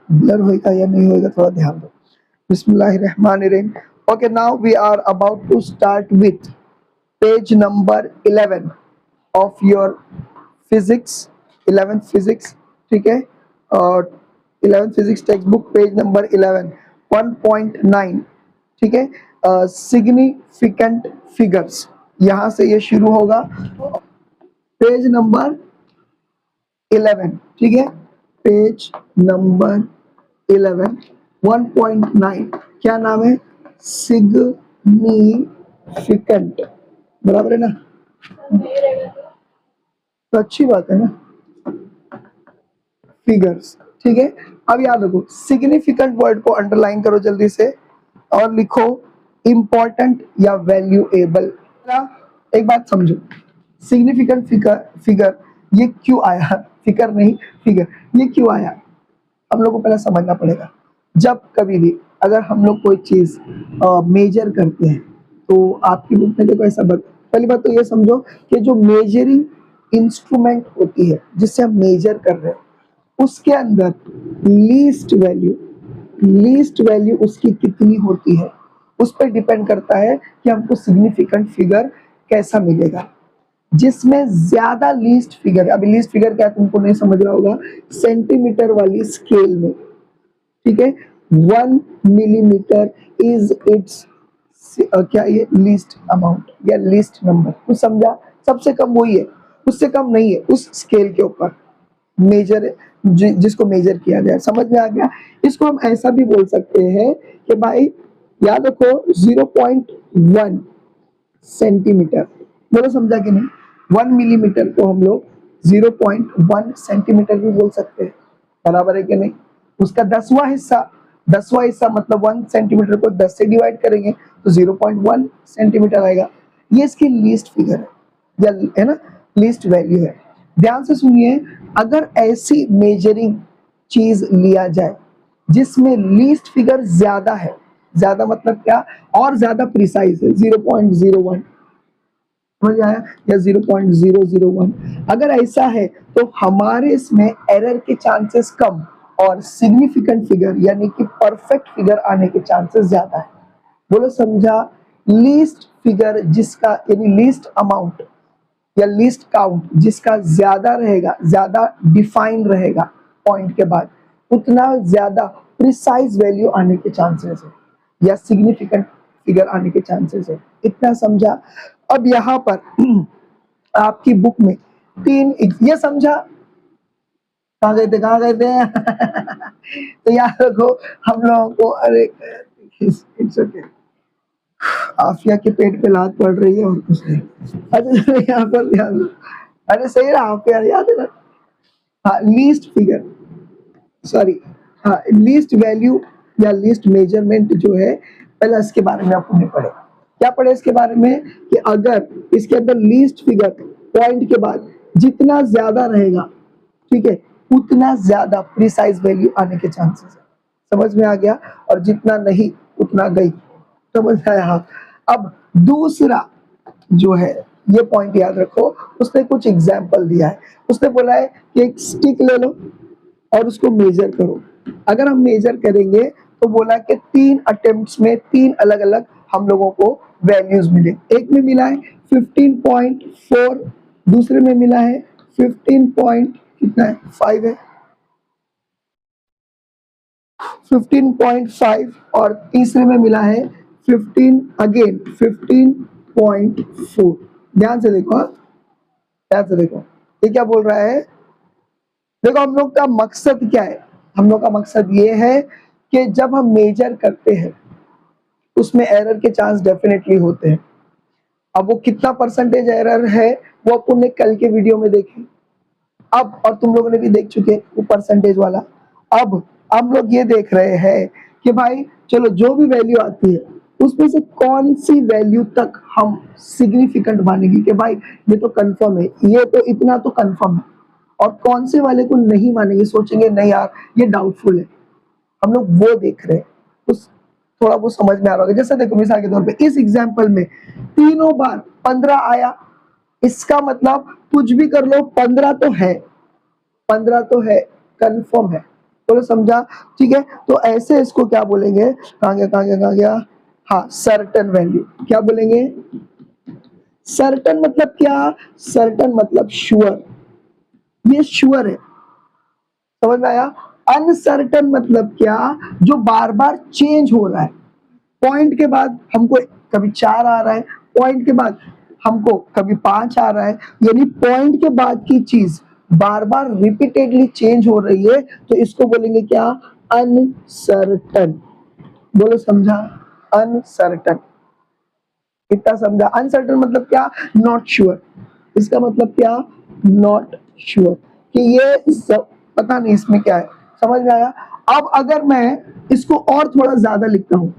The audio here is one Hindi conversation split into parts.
ब्लर होएगा या नहीं होएगा थोड़ा ध्यान दो। बिस्मिल्लाहिर्रहमानिर्रहीम। Okay, now we are about to start with page number 11 of your physics, 11th physics, ठीक है। और 11th physics text book page number 11 1.9, ठीक है। सिग्निफिकेंट फिगर्स, यहाँ से ये शुरू होगा। पेज नंबर 11, ठीक है। पेज नंबर 11 1.9, क्या नाम है? सिग्निफिकेंट, बराबर है ना? तो अच्छी बात है ना, फिगर्स, ठीक है। अब याद रखो, सिग्निफिकेंट वर्ड को अंडरलाइन करो जल्दी से और लिखो इंपॉर्टेंट या वैल्यूएबल। एक बात समझो, सिग्निफिकेंट फिगर फिगर ये क्यों आया? फिगर नहीं, फिगर ये क्यों आया हम लोग को पहले समझना पड़ेगा। जब कभी भी अगर हम लोग कोई चीज मेजर करते हैं तो आपकी बुक में देखो ऐसा पहली बात तो ये समझो कि जो मेजरिंग इंस्ट्रूमेंट होती है जिससे हम मेजर कर रहे हैं उसके अंदर लीस्ट वैल्यू उसकी कितनी होती है उस पर डिपेंड करता है कि हमको सिग्निफिकेंट फिगर कैसा मिलेगा। जिसमें ज्यादा लीस्ट फिगर, अभी लीस्ट फिगर क्या तुमको नहीं समझ रहा होगा, सेंटीमीटर वाली स्केल में, ठीक है। 1 मिलीमीटर इज इट्स क्या ये लीस्ट अमाउंट या लीस्ट नंबर, कुछ समझा? सबसे कम वही है, उससे कम नहीं है उस स्केल के ऊपर मेजर जिसको मेजर किया गया। समझ में आ गया? इसको हम ऐसा भी बोल सकते हैं कि भाई याद रखो 0.1 सेंटीमीटर, बोलो समझा कि नहीं? 1 मिलीमीटर को हम लोग 0.1 सेंटीमीटर भी बोल सकते हैं, बराबर है कि नहीं? उसका 10वां हिस्सा मतलब 1 सेंटीमीटर को 10 से डिवाइड करेंगे तो 0.1 सेंटीमीटर आएगा। ये इसकी लीस्ट फिगर है या है ना, लीस्ट वैल्यू है। ध्यान से सुनिए, अगर ऐसी मेजरिंग चीज लिया जाए जिसमें लीस्ट फिगर ज्यादा है, ज्यादा मतलब क्या, और ज्यादा प्रिसाइज है, 0.01 समझ आया, या 0.001, अगर ऐसा है तो हमारे इसमें एरर के चांसेस कम और सिग्निफिकेंट फिगर यानी कि परफेक्ट फिगर आने के चांसेस ज्यादा है। बोलो समझा? लीस्ट फिगर जिसका यानी लीस्ट अमाउंट या लीस्ट काउंट जिसका ज्यादा रहेगा, ज्यादा डिफाइन रहेगा पॉइंट के बाद, उतना ज्यादा प्रिसाइज वैल्यू आने के चांसेस है या सिग्निफिकेंट फिगर आने के चांसेस है। इतना समझा? अब यहाँ पर आपकी बुक में ये समझा? कहाँ गए थे, कहाँ गए थे? तो याद रखो हम लोगों को, अरे इट्स ओके, आफिया के पेट पे लात पड़ रही है और कुछ नहीं। अच्छा यहाँ पर ध्यान दो, अरे सही रहा आफिया, याद है ना? हाँ, लीस्ट फिगर, सॉरी, हाँ लीस्ट वैल्यू या लीस्ट मेजरमेंट जो है, पहले इसके बारे में आपको नहीं पढ़े। क्या पढ़े इसके बारे में कि अगर इसके अंदर लीस्ट फिगर पॉइंट के बाद जितना ज्यादा रहेगा, ठीक है, उतना ज्यादा प्रिसाइज वैल्यू आने के चांसेस है। समझ में आ गया? और जितना नहीं उतना गई। समझ में आया? हाँ। अब दूसरा जो है, ये पॉइंट याद रखो, उसने कुछ एग्जाम्पल दिया है। उसने बोला है कि एक स्टिक ले लो और उसको मेजर करो। अगर हम मेजर करेंगे तो बोला कि 3 अटेम्प्ट्स में 3 अलग अलग हम लोगों को वैल्यूज मिले। एक में मिला है 15.4, दूसरे में मिला है 15 पॉइंट कितना है, 5 है, 15.5, और तीसरे में मिला है 15.4। ध्यान से देखो, ध्यान से देखो, ये क्या बोल रहा है? देखो हम लोग का मकसद क्या है, हम लोग का मकसद ये है कि जब हम मेजर करते हैं उसमें एरर के चांस डेफिनेटली होते हैं। अब वो कितना परसेंटेज एरर है वो अपन ने कल के वीडियो में देखे, अब और तुम लोगों ने भी देख चुके वो परसेंटेज वाला। अब हम लोग ये देख रहे हैं कि भाई चलो जो भी वैल्यू आती है उसमें से कौन सी वैल्यू तक हम सिग्निफिकेंट मानेंगे कि भाई ये तो कंफर्म है, ये तो इतना तो कंफर्म है, और कौन से वाले को नहीं मानेंगे, सोचेंगे नहीं यार ये डाउटफुल है। हम लोग वो देख रहे हैं, उस थोड़ा वो समझ में आ रहा होगा। जैसे देखो मिसाल के तौर पे इस एग्जाम्पल में तीनों बार 15 आया, इसका मतलब कुछ भी कर लो 15 तो है, 15 तो है, कंफर्म है। बोलो समझा? ठीक है, तो ऐसे इसको क्या बोलेंगे, कहाँ गया कहाँ गया कहाँ गया, हाँ सर्टन वैल्यू। क्या बोलेंगे? सर्टन मतलब क्या? सर्टन मतलब श्योर, ये श्योर है, समझ में आया? अनसर्टन मतलब क्या? जो बार बार चेंज हो रहा है, पॉइंट के बाद हमको कभी 4 आ रहा है, पॉइंट के बाद हमको कभी 5 आ रहा है, यानी पॉइंट के बाद की चीज बार बार रिपीटेडली चेंज हो रही है, तो इसको बोलेंगे क्या? अनसर्टन। बोलो समझा? अनसर्टन। इतना समझा? अनसर्टन मतलब क्या? Not sure. इसका मतलब क्या? नॉट श्योर, कि ये सब पता नहीं इसमें क्या है। समझ में आया? अब अगर मैं इसको और थोड़ा ज्यादा लिखता हूँ,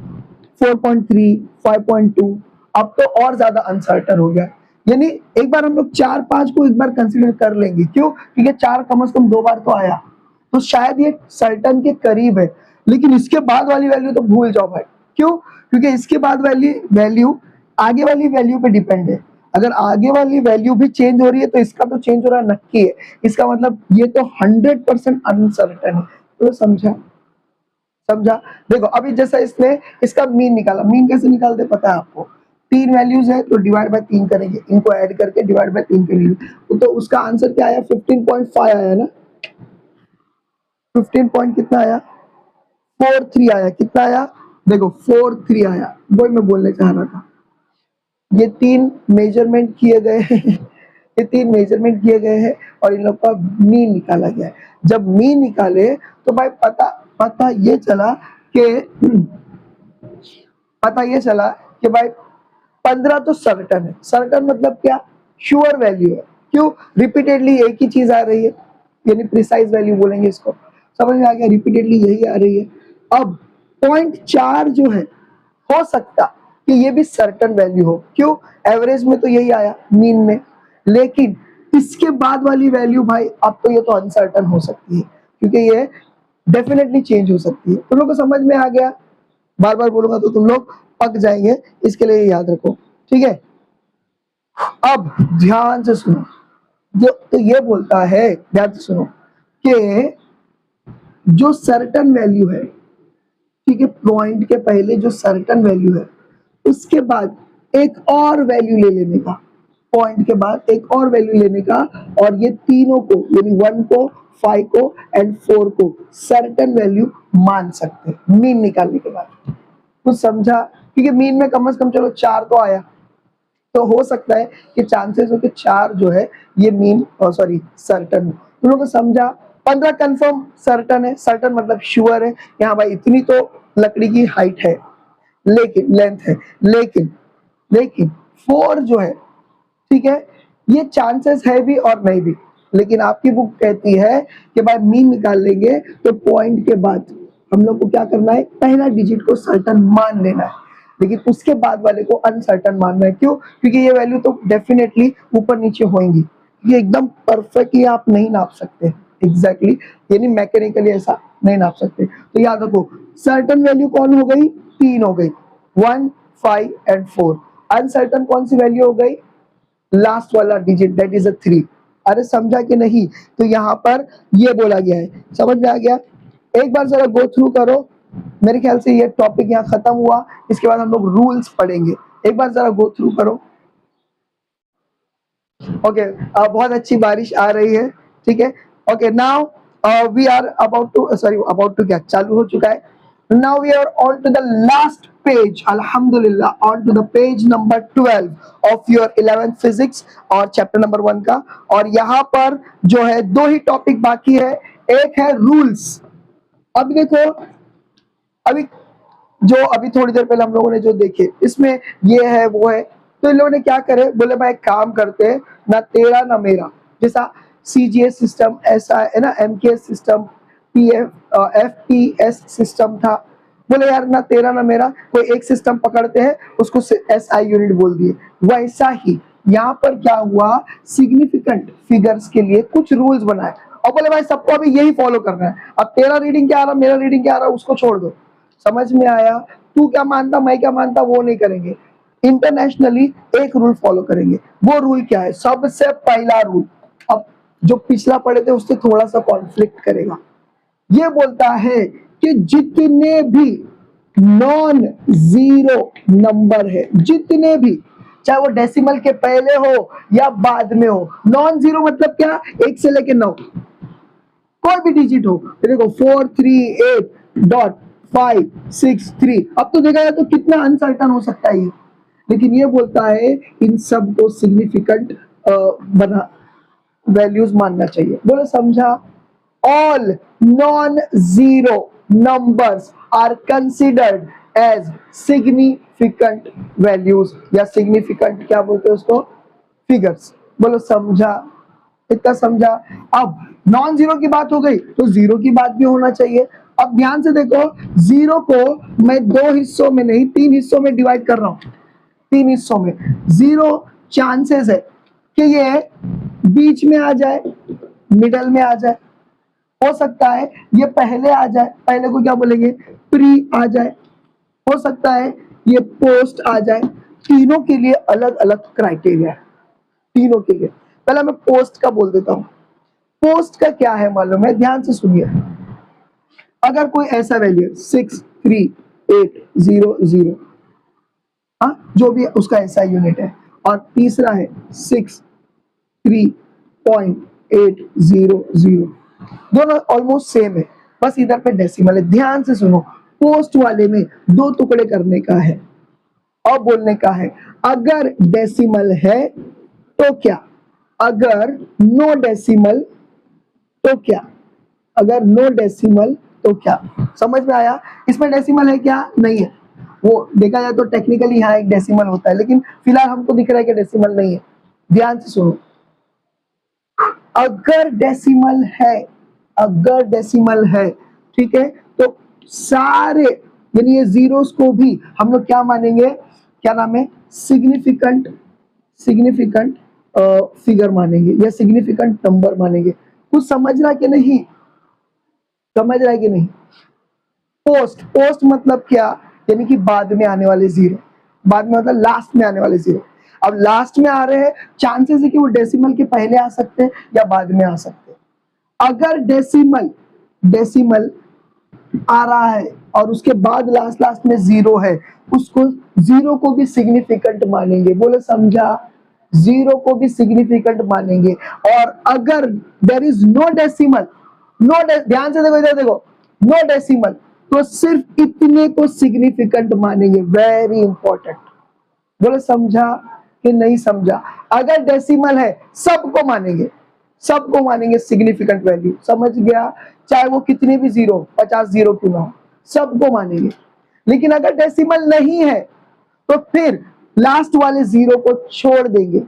4.3, 5.2, अब तो और ज्यादा अनसर्टन हो गया। यानी एक बार हम लोग 4-5 को एक बार कंसिडर कर लेंगे, क्यों? क्योंकि 4 कम से कम 2 बार तो आया, तो शायद ये सर्टन के करीब है। लेकिन इसके बाद वाली वैल्यू तो भूल जाओ भाई। क्यों? क्योंकि इसके बाद वाली वैल्यू आगे वाली वैल्यू पे डिपेंड है। अगर आगे वाली वैल्यू भी चेंज हो रही है तो इसका तो चेंज हो रहा नक्की है। इसका मतलब ये तो 100% अनसर्टन है। तो समझा? समझा? देखो अभी जैसा इसने इसका मीन निकाला, मीन कैसे निकालते पता है आपको? 3 वैल्यूज है तो डिवाइड बाय 3 करेंगे, इनको ऐड करके डिवाइड बाय 3 करेंगे, तो उसका आंसर क्या आया? 15.5 आया ना? 15 पॉइंट कितना आया? 4.3 आया। कितना आया? देखो 4.3 आया, वही मैं बोलने चाह रहा था। ये 3 मेजरमेंट किए गए हैं ये 3 मेजरमेंट किए गए हैं और इन लोग का मीन निकाला गया है। जब मीन निकाले तो भाई पता पता ये चला कि पता ये चला कि भाई 15 तो सर्टन है। सर्टन मतलब क्या? श्योर वैल्यू है। क्यों? रिपीटेडली एक ही चीज आ रही है, यानी प्रिसाइज वैल्यू बोलेंगे इसको। समझ में आ गया? रिपीटेडली यही आ रही है। अब 0.4 जो है, हो सकता कि ये भी सर्टन वैल्यू हो। क्यों? एवरेज में तो यही आया, मीन में। लेकिन इसके बाद वाली वैल्यू भाई अब तो ये तो अनसर्टन हो सकती है, क्योंकि ये डेफिनेटली चेंज हो सकती है। तुम लोग को समझ में आ गया? बार बार बोलूंगा तो तुम लोग पक जाएंगे, इसके लिए याद रखो। ठीक है, अब ध्यान से सुनो। जो तो ये बोलता है, ध्यान से सुनो, कि जो सर्टन वैल्यू है, ठीक है, पॉइंट के पहले जो सर्टन वैल्यू है, उसके बाद एक और वैल्यू ले लेने का, पॉइंट के बाद एक और वैल्यू लेने का, और ये तीनों को यानी 1 को, 5 को एंड 4 को सर्टन वैल्यू मान सकते हैं मीन निकालने के बाद। कुछ समझा? क्योंकि मीन में कम से कम चलो 4 तो आया, तो हो सकता है कि चांसेस हो कि 4 जो है ये मीन सॉरी सर्टन हो। तुम लोगों को समझा? 15 कंफर्म सर्टन है। सर्टन मतलब श्योर है कि हाँ भाई इतनी तो लकड़ी की हाइट है, लेकिन लेंथ है, लेकिन लेकिन 4 जो है, ठीक है, ये चांसेस है भी और नहीं भी। लेकिन आपकी बुक कहती है कि भाई मीन निकाल लेंगे तो पॉइंट के बाद हम लोग को क्या करना है? पहला डिजिट को सर्टन मान लेना है, लेकिन उसके बाद वाले को अनसर्टन मानना है। क्यों? क्योंकि ये वैल्यू तो डेफिनेटली ऊपर नीचे होंगी, ये एकदम परफेक्टली आप नहीं नाप सकते एग्जैक्टली, यानी मैकेनिकली ऐसा नहीं नाप सकते। तो याद रखो, सर्टन वैल्यू कौन हो गई? 3 हो गई, 1, 5 एंड 4। अनसर्टन कौन सी वैल्यू हो गई? लास्ट वाला डिजिट, दैट इज अ 3। अरे समझा कि नहीं? तो यहाँ पर ये बोला गया है, समझ में आ गया? एक बार जरा गो थ्रू करो। मेरे ख्याल से ये टॉपिक यहाँ खत्म हुआ, इसके बाद हम लोग रूल्स पढ़ेंगे। एक बार जरा गो थ्रू करो। ओके, बहुत अच्छी बारिश आ रही है। ठीक है, okay, now we are about to sorry about to क्या चालू हो चुका है। Now we are on to the last page, अल्हम्दुलिल्लाह, on to the page number 12 of your 11th physics और चैप्टर नंबर 1 का। और यहाँ पर जो है 2 ही टॉपिक बाकी है, एक है रूल्स। अब देखो, अभी जो अभी थोड़ी देर पहले हम लोगों ने जो देखे, इसमें ये है वो है, तो इन लोगों ने क्या करे, बोले भाई काम करते हैं, ना तेरा ना मेरा, जैसा सीजीएस सिस्टम ऐसा है ना, एमकेएस सिस्टम, एफपीएस सिस्टम था। बोले यार ना तेरा ना मेरा, कोई एक सिस्टम पकड़ते हैं, उसको एसआई यूनिट बोल दिए। वैसा ही यहाँ पर क्या हुआ, सिग्निफिकेंट फिगर्स के लिए कुछ रूल्स बनाए, और बोले भाई सबको अभी यही फॉलो करना है। अब तेरा रीडिंग क्या आ रहा, मेरा रीडिंग क्या आ रहा, उसको छोड़ दो। समझ में आया? तू क्या मानता मैं क्या मानता वो नहीं करेंगे, इंटरनेशनली एक रूल फॉलो करेंगे। वो रूल क्या है? सबसे पहला रूल, अब जो पिछला पढ़े थे उससे थोड़ा सा कॉन्फ्लिक्ट करेगा, ये बोलता है कि जितने भी नॉन जीरो नंबर है, जितने भी, चाहे वो डेसिमल के पहले हो या बाद में हो, नॉन जीरो मतलब क्या, 1 से लेके 9, कोई भी डिजिट हो। देखो 438.563, अब तो देखा जाए तो कितना अनसर्टन हो सकता है ये, लेकिन ये बोलता है इन सब को सिग्निफिकेंट बना वैल्यूज मानना चाहिए। बोलो समझा? All non zero numbers are considered as significant values, या सिग्निफिकेंट क्या बोलते हैं उसको, फिगर्स। बोलो समझा? इतना समझा? अब नॉन जीरो की बात हो गई तो जीरो की बात भी होना चाहिए। अब ध्यान से देखो, जीरो को मैं 2 हिस्सों में नहीं 3 हिस्सों में डिवाइड कर रहा हूं, 3 हिस्सों में। जीरो चांसेस है कि ये बीच में आ जाए, मिडल में आ जाए, हो सकता है ये पहले आ जाए, पहले को क्या बोलेंगे, प्री आ जाए, हो सकता है ये पोस्ट आ जाए। तीनों के लिए अलग अलग क्राइटेरिया है, तीनों के लिए। पहले मैं पोस्ट का बोल देता हूं। पोस्ट का क्या है मालूम है? ध्यान से सुनिए। अगर कोई ऐसा वैल्यू 63800, हाँ, जो भी उसका ऐसा यूनिट है, और तीसरा है 63.800, दोनों ऑलमोस्ट सेम है, बस इधर पे डेसिमल है। ध्यान से सुनो, पोस्ट वाले में 2 टुकड़े करने का है और बोलने का है अगर डेसिमल है तो क्या, अगर नो डेसिमल तो क्या, अगर नो डेसिमल तो क्या। समझ में आया? इसमें डेसिमल है क्या? नहीं है। वो देखा जाए तो टेक्निकली यहाँ एक डेसिमल होता है, लेकिन फिलहाल हमको दिख रहा है कि डेसिमल नहीं है। ध्यान से सुनो, अगर डेसिमल है, अगर डेसिमल है, ठीक है, तो सारे यानी ये जीरोस को भी हम लोग क्या मानेंगे, क्या नाम है, सिग्निफिकेंट, सिग्निफिकेंट फिगर मानेंगे या सिग्निफिकेंट नंबर मानेंगे। कुछ समझ रहा है कि नहीं? समझ रहा है कि नहीं? पोस्ट, पोस्ट मतलब क्या, यानी कि बाद में आने वाले जीरो, बाद में मतलब लास्ट में आने वाले जीरो। अब लास्ट में आ रहे हैं, चांसेस है कि वो डेसिमल के पहले आ सकते हैं या बाद में आ सकते हैं। अगर डेसिमल, डेसिमल आ रहा है और उसके बाद लास्ट लास्ट में जीरो है, उसको जीरो को भी सिग्निफिकेंट मानेंगे। बोले समझा? जीरो को भी सिग्निफिकेंट मानेंगे। और अगर there is no decimal, no, ध्यान से देखो, इधर देखो, नो डेसिमल, तो सिर्फ इतने को सिग्निफिकेंट मानेंगे। Very important. बोले समझा कि नहीं समझा? अगर डेसिमल है सबको मानेंगे, सबको मानेंगे सिग्निफिकेंट वैल्यू। समझ गया? चाहे वो कितने भी जीरो, 50 जीरो क्यों ना हो, सबको मानेंगे। लेकिन अगर डेसिमल नहीं है तो फिर लास्ट वाले जीरो को छोड़ देंगे,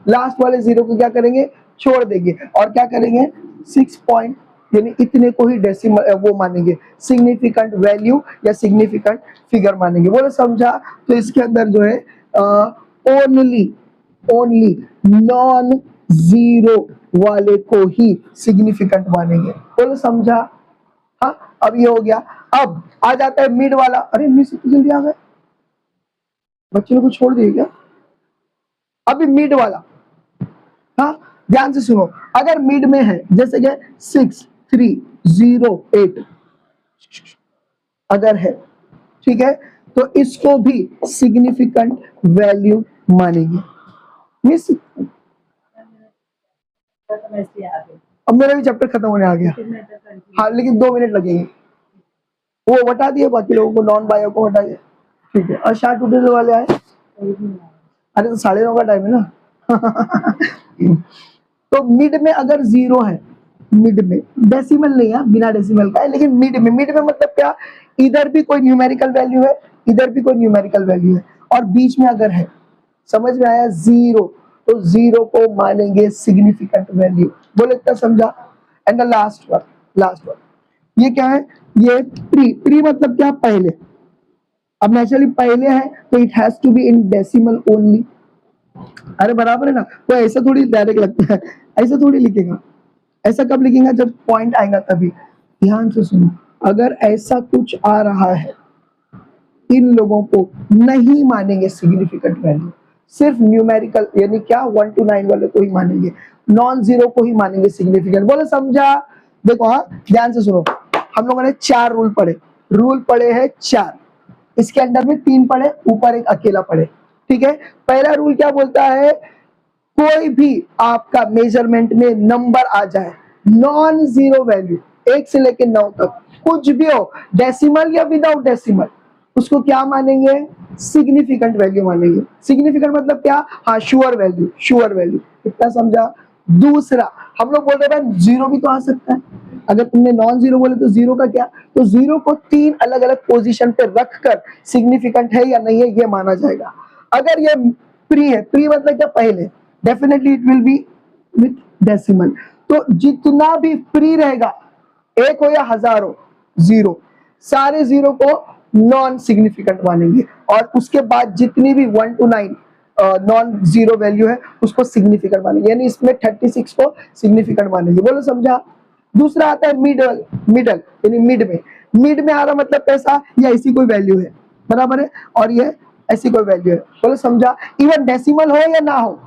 लास्ट वाले जीरो को क्या करेंगे, छोड़ देंगे, और क्या करेंगे, 6 पॉइंट यानी इतने को ही डेसिमल वो मानेंगे, सिग्निफिकेंट वैल्यू या सिग्निफिकेंट फिगर मानेंगे। बोलो समझा? तो इसके अंदर जो है ओनली, ओनली नॉन जीरो वाले को ही सिग्निफिकेंट मानेंगे। बोलो समझा? हाँ, अब ये हो गया। अब आ जाता है मिड वाला। अरे मिड से जल्दी आ गए, बच्चे लोग को छोड़ दिए क्या? अभी मिड वाला, हाँ, ध्यान से सुनो। अगर मिड में है, जैसे कि 6308 अगर है, ठीक है, तो इसको भी सिग्निफिकेंट वैल्यू मानेंगे। मिस, अब मेरा भी चैप्टर खत्म होने आ गया। हाँ, लेकिन 2 मिनट लगेंगे। वो बता दिए बाकी लोगों को, नॉन बायो को बता दिया, ठीक है। और शार्ट ट्यूटोरियल वाले आए? अरे तो 9:30 का टाइम है ना। तो मिड में अगर जीरो है, मिड में डेसिमल नहीं है, बिना डेसिमल का है, लेकिन मिड में, मिड में मतलब क्या, इधर भी कोई न्यूमेरिकल वैल्यू है, इधर भी कोई न्यूमेरिकल वैल्यू है, और बीच में अगर है, समझ में आया, जीरो, तो जीरो को मानेंगे सिग्निफिकेंट वैल्यू। बोले इतना समझा? And the last one, last one, ये क्या है, ये प्री, प्री मतलब क्या, पहले। अब नेचुरली पहले है तो it has to be in decimal only. अरे बराबर है ना? वो ऐसा थोड़ी डायरेक्ट लगता है, ऐसा थोड़ी लिखेगा। ऐसा कब लिखेगा, जब पॉइंट आएगा तभी। ध्यान से सुनो, अगर ऐसा कुछ आ रहा है, इन लोगों को नहीं मानेंगे सिग्निफिकेंट वैल्यू, सिर्फ न्यूमेरिकल यानी क्या 1 to 9 वाले को ही मानेंगे, नॉन जीरो को ही मानेंगे सिग्निफिकेंट। बोले समझा? देखो, हाँ, ध्यान से सुनो, हम लोगों ने 4 रूल पढ़े, रूल पढ़े हैं 4, इसके अंदर में 3 पढ़े, ऊपर एक अकेला पढ़े, ठीक है। पहला रूल क्या बोलता है, कोई भी आपका मेजरमेंट में नंबर आ जाए, नॉन जीरो वैल्यू 1 से लेकर 9 तक, कुछ भी हो, डेसिमल या विदाउट डेसिमल, उसको क्या मानेंगे, सिग्निफिकेंट वैल्यू मानेंगे। सिग्निफिकेंट मतलब क्या, हाँ श्योर वैल्यू, श्योर वैल्यू, इतना समझा। दूसरा हम लोग बोल रहे हैं जीरो भी तो आ सकता है, अगर तुमने नॉन जीरो बोले तो जीरो का क्या, तो जीरो को 3 अलग अलग पोजीशन पे रखकर सिग्निफिकेंट है या नहीं है ये माना जाएगा। अगर ये प्री है, प्री मतलब क्या, पहले, definitely it will be with decimal, तो जितना भी प्री रहेगा, 1 हो या 1000 हो, जीरो, सारे जीरो को नॉन सिग्निफिकेंट मानेंगे, और उसके बाद जितनी भी 1 to 9 नॉन जीरो वैल्यू है उसको सिग्निफिकेंट मानेंगे, यानी इसमें 36 को सिग्निफिकेंट मानेंगे। बोलो समझा। दूसरा आता है मिडल, मिडल यानी मिड में आ रहा मतलब कैसा, या ऐसी कोई वैल्यू है, बराबर है, और ये ऐसी कोई वैल्यू है, बोलो समझा। इवन डेसिमल हो या ना हो,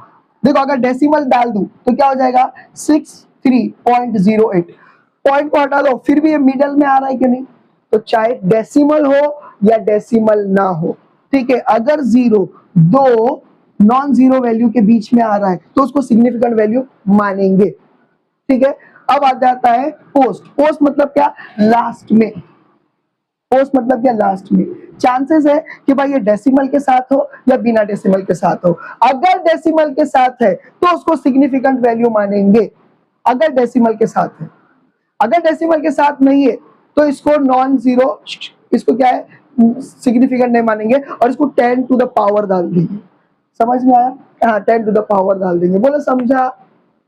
देखो अगर डेसिमल डाल दूं तो क्या हो जाएगा, 63.08, पॉइंट को हटा दो फिर भी ये मिडल में आ रहा है कि नहीं, तो चाहे डेसिमल हो या डेसिमल ना हो, ठीक है। अगर जीरो दो नॉन जीरो वैल्यू के बीच में आ रहा है तो उसको सिग्निफिकेंट वैल्यू मानेंगे, ठीक है। अब आ जाता है पोस्ट, पोस्ट मतलब क्या, लास्ट में, पोस्ट मतलब क्या, लास्ट में। चांसेस है कि भाई ये डेसिमल के साथ हो या बिना डेसिमल के साथ हो, अगर डेसिमल के साथ है तो उसको सिग्निफिकेंट वैल्यू मानेंगे, अगर डेसिमल के साथ है। अगर डेसिमल के साथ नहीं है तो इसको नॉन जीरो, इसको क्या है, सिग्निफिकेंट नहीं मानेंगे, और इसको 10 टू द पावर डाल देंगे। समझ में आया, हाँ 10 टू द पावर डाल देंगे, बोलो समझा,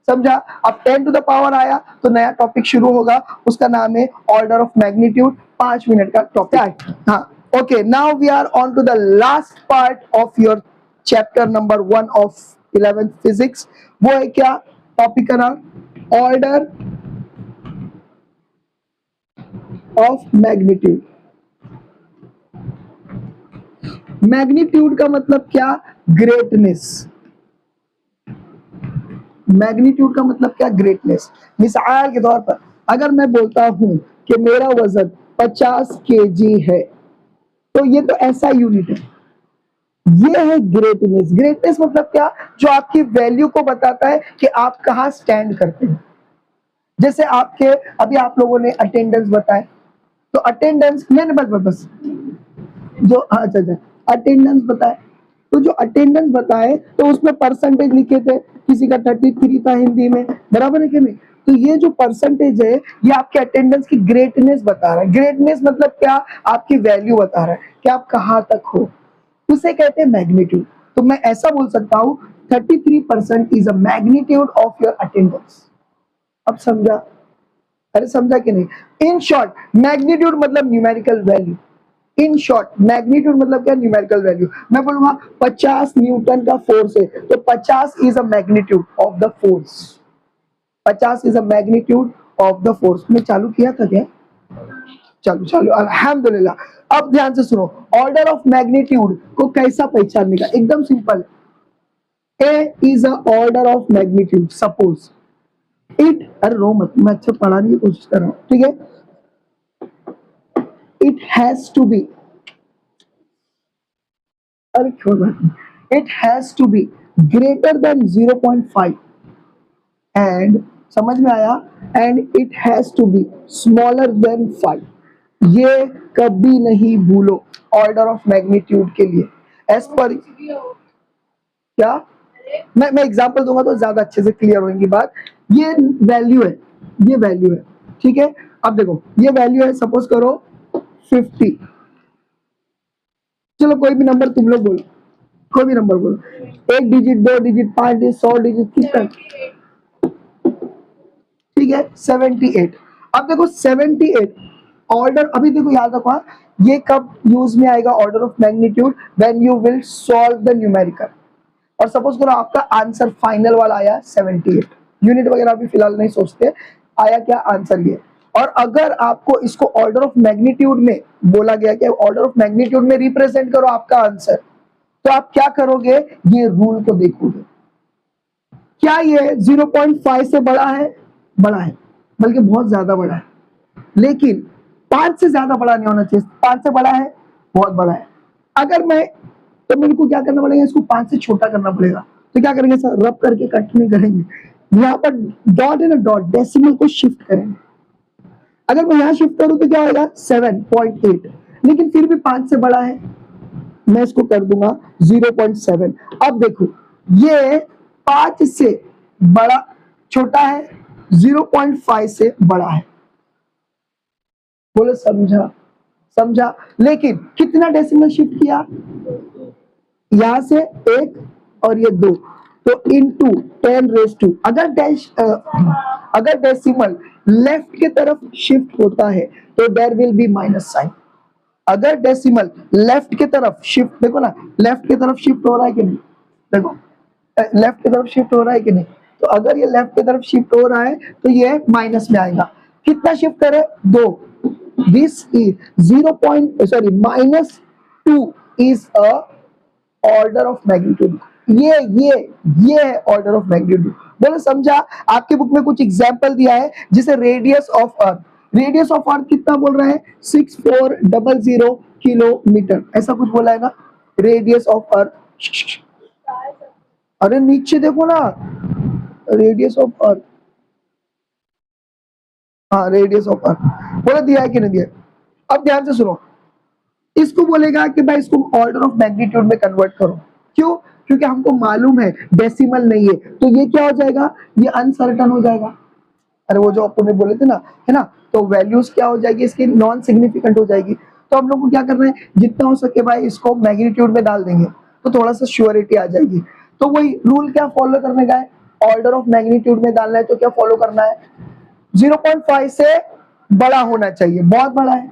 समझा। अब 10 टू द पावर आया तो नया टॉपिक शुरू होगा, उसका नाम है ऑर्डर ऑफ मैग्नीट्यूड, 5 मिनट का टॉपिक। हाँ okay, now we are on to the last part of your chapter number 1 of 11th physics. वो है क्या, टॉपिक का नाम ऑर्डर ऑफ मैग्नीट्यूड। मैग्नीट्यूड का मतलब क्या, ग्रेटनेस। मैग्नीट्यूड का मतलब क्या, ग्रेटनेस। मिसाल के तौर पर अगर मैं बोलता हूं कि मेरा वजन 50 केजी है, तो ये तो ऐसा यूनिट है, ये है ग्रेटनेस। ग्रेटनेस मतलब क्या, जो आपकी वैल्यू को बताता है कि आप कहां स्टैंड करते हैं। जैसे आपके अभी आप लोगों ने अटेंडेंस बताए, तो अटेंडेंस नहीं, बस जो, अच्छा अच्छा, अटेंडेंस बताए, तो जो अटेंडेंस बताए तो उसमें परसेंटेज लिखे थे, किसी का 33 था हिंदी में, बराबर है कि नहीं। तो ये जो परसेंटेज है ये आपके अटेंडेंस की ग्रेटनेस बता रहा है। ग्रेटनेस मतलब क्या, आपकी वैल्यू बता रहा है कि आप कहाँ तक हो, उसे कहते हैं मैग्नीट्यूड। तो मैं ऐसा बोल सकता हूँ 33% is a magnitude of your attendance. अब समझा, अरे समझा कि नहीं। इन शॉर्ट मैग्नीट्यूड मतलब numerical value. In short magnitude मतलब क्या, न्यूमेरिकल वैल्यू। मैं बोलूंगा 50 न्यूटन का फोर्स है, तो 50 is a magnitude of the force, 50 is a magnitude of the force. मैं चालू किया था क्या, चलो चलो अल्हम्दुलिल्लाह। अब ध्यान से सुनो, ऑर्डर ऑफ मैग्नीट्यूड को कैसा पहचानने का, एकदम simple. A is a order of magnitude, suppose it, अरे रो मत, मैं अच्छा पढ़ाने की कोशिश कर रहा हूँ, ठीक है। इट हैज टू बी, अरे छोड़ बात, it has to be greater than 0.5 and, समझ में आया, and it has to be smaller than 5। ये कभी नहीं भूलो ऑर्डर ऑफ मैग्नीट्यूड के लिए, एज पर क्या, मैं एग्जांपल दूंगा तो ज्यादा अच्छे से क्लियर होगी बात। ये वैल्यू है, ये वैल्यू है, ठीक है। अब देखो ये वैल्यू है, सपोज करो 50, चलो कोई भी नंबर तुम लोग बोलो, कोई भी नंबर बोलो, 1 डिजिट, 2 डिजिट, 5 डिजिट, 100 डिजिट, कितना, ठीक है 78। अब देखो 78 ऑर्डर, अभी देखो याद रखो, ये कब यूज में आएगा order of magnitude, when you will solve the numerical. और सपोज करो आपका आंसर फाइनल वाला आया 78, यूनिट वगैरह अभी फिलहाल नहीं सोचते, आया क्या आंसर ये। और अगर आपको इसको ऑर्डर ऑफ मैग्नीट्यूड में बोला गया कि ऑर्डर ऑफ मैग्नीट्यूड में रिप्रेजेंट करो आपका आंसर, तो आप क्या करोगे, ये रूल को देखोगे, क्या ये 0.5 से बड़ा है, बड़ा है, बल्कि बहुत ज्यादा बड़ा है, लेकिन 5 से ज्यादा बड़ा नहीं होना चाहिए। 5 से बड़ा है, बहुत बड़ा है। अगर मैं, तो मेरे को क्या करना पड़ेगा, इसको 5 से छोटा करना पड़ेगा। तो क्या करेंगे सर, रब करके कट नहीं करेंगे, यहाँ पर डॉट है ना, डॉट डेसिमल को शिफ्ट करेंगे। अगर मैं यहाँ शिफ्ट करूं तो क्या होगा 7.8, लेकिन फिर भी 5 से बड़ा है, मैं इसको कर दूंगा 0.7। अब देखो ये 5 से बड़ा, छोटा है, 0.5 से बड़ा है। बोले समझा, समझा। लेकिन कितना डेसिमल शिफ्ट किया, यहां से 1 और ये 2, तो इनटू 10⁻²। अगर डेसिमल लेफ्ट की तरफ शिफ्ट होता है तो there will be minus sign. अगर डेसिमल लेफ्ट की तरफ शिफ्ट, देखो ना लेफ्ट की तरफ शिफ्ट हो रहा है कि नहीं, देखो लेफ्ट की तरफ शिफ्ट हो रहा है कि नहीं, तो अगर ये लेफ्ट की तरफ शिफ्ट हो रहा है तो ये माइनस में आएगा। कितना शिफ्ट करे, 2। This is -2 is a order of magnitude. ये है ऑर्डर ऑफ मैग्नीट्यूड। बोले समझा। आपके बुक में कुछ एग्जांपल दिया है, जिसे radius of earth, radius of earth कितना बोल रहा है, 6400 किलोमीटर, ऐसा कुछ बोला है ना, रेडियस ऑफ अर्थ। अरे नीचे देखो ना, रेडियस ऑफ अर्थ, हाँ रेडियस ऑफ अर्थ बोला, दिया है कि नहीं दिया। अब ध्यान से सुनो, इसको बोलेगा कि भाई इसको ऑर्डर ऑफ मैग्नीट्यूड में कन्वर्ट करो। क्यों, क्योंकि हमको मालूम है डेसिमल नहीं है, तो ये क्या हो जाएगा, ये अनसर्टन हो जाएगा। अरे वो जो अपन ने बोले थे ना, है ना, तो वैल्यूज क्या हो जाएगी इसकी, नॉन सिग्निफिकेंट हो जाएगी। तो हम लोग को क्या करना है, जितना हो सके भाई इसको मैग्नीट्यूड में डाल देंगे, तो थोड़ा सा श्योरिटी आ जाएगी। तो वही रूल क्या फॉलो करने का है, ऑर्डर ऑफ मैग्नीट्यूड में डालना है, तो क्या फॉलो करना है, 0.5 से बड़ा होना चाहिए, बहुत बड़ा है,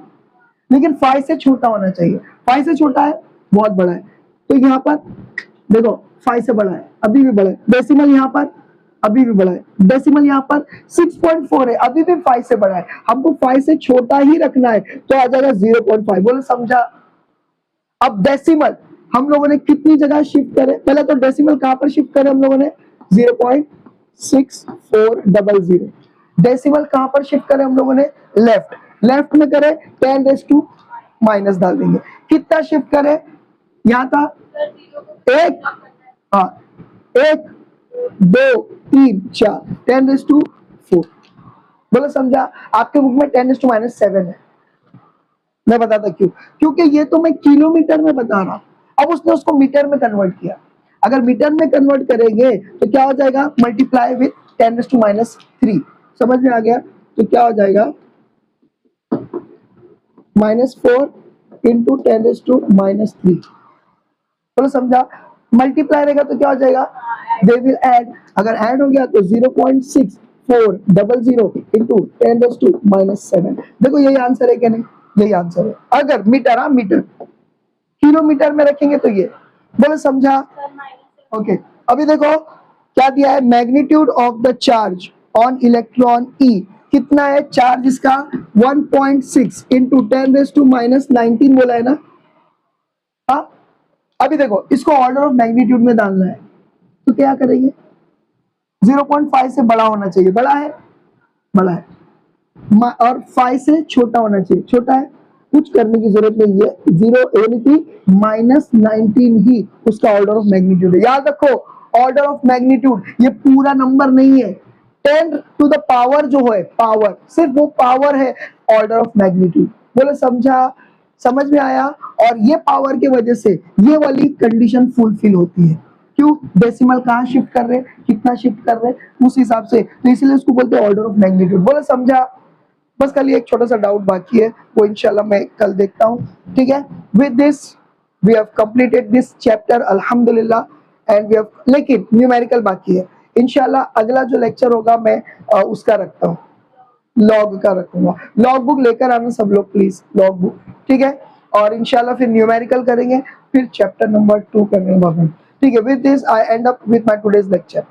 लेकिन 5 से छोटा होना चाहिए। 5 से छोटा है, बहुत बड़ा है, तो यहाँ पर देखो 5 से बड़ा है, अभी भी बड़ा है। डेसिमल यहाँ पर अभी भी बड़ा है, डेसिमल यहाँ पर 6.4 है, अभी भी 5 से बड़ा है। हमको 5 से छोटा ही रखना है, तो आ जाएगा 0.5। बोले समझा। अब डेसिमल हम लोगों ने कितनी जगह शिफ्ट करे, पहले तो डेसिमल कहां पर शिफ्ट करे हम लोगों ने, 0.6400। डेसिमल कहां पर शिफ्ट करे हम लोगों ने, लेफ्ट, लेफ्ट में करे 10⁻⁻, डाल देंगे। कितना शिफ्ट करे, यहाँ था 1, हाँ 1 2 3 4, 10⁻4। बोलो समझा। आपके बुक में 10⁻7 है, मैं बताता क्यों, क्योंकि ये तो मैं किलोमीटर में बता रहा हूं, अब उसने उसको मीटर में कन्वर्ट किया। अगर मीटर में कन्वर्ट करेंगे तो क्या हो जाएगा, मल्टीप्लाई विथ 10⁻3। समझ में आ गया, तो क्या हो जाएगा -4 इंटू 10⁻3। बोलो समझा। मल्टीप्लाई रहेगा तो क्या हो जाएगा, दे विल ऐड, अगर ऐड हो गया तो 0.6400 इंटू 10⁻7। देखो यही आंसर है क्या नहीं, यही आंसर है। अगर मीटर, हाँ मीटर, किलोमीटर में रखेंगे तो ये। बोले समझा। ओके, अभी देखो क्या दिया है, magnitude of the charge on electron e कितना है, चार्ज इसका 1.6 इंटू 10⁻19 बोला है ना। हाँ, अभी देखो इसको ऑर्डर ऑफ मैग्नीट्यूड में डालना है, तो क्या करेंगे, 0.5 से बड़ा होना चाहिए, बड़ा है, बड़ा है, और 5 से छोटा होना चाहिए, छोटा है, कुछ करने की जरूरत नहीं है, 0 यानी कि -19 ही उसका ऑर्डर ऑफ मैग्नीट्यूड है। याद रखो, ऑर्डर ऑफ मैग्नीट्यूड ये पूरा नंबर नहीं है, 10 टू द पावर जो है, पावर, सिर्फ वो पावर है ऑर्डर ऑफ मैग्नीट्यूड। बोले समझा, समझ में आया। और ये पावर की वजह से ये वाली कंडीशन फुलफिल होती है। क्यों, डेसिमल कहाँ शिफ्ट कर रहे, कितना शिफ्ट कर रहे, उस हिसाब से, तो इसलिए उसको बोलते हैं ऑर्डर ऑफ मैग्नीट्यूड। बोले समझा। बस कल एक छोटा सा डाउट बाकी है, वो इंशाल्लाह मैं कल देखता हूँ, ठीक है। With this we have completed this chapter अल्हम्दुलिल्लाह, एंड वी हैव, लेकिन न्यूमेरिकल बाकी है। इंशाल्लाह अगला जो लेक्चर होगा मैं उसका रखता हूँ, लॉग का रखूंगा। लॉग बुक लेकर आना सब लोग प्लीज, लॉग बुक, ठीक है। और इंशाल्लाह फिर न्यूमेरिकल करेंगे, फिर चैप्टर नंबर 2 करेंगे, ठीक है। With this I and up with my today's lecture.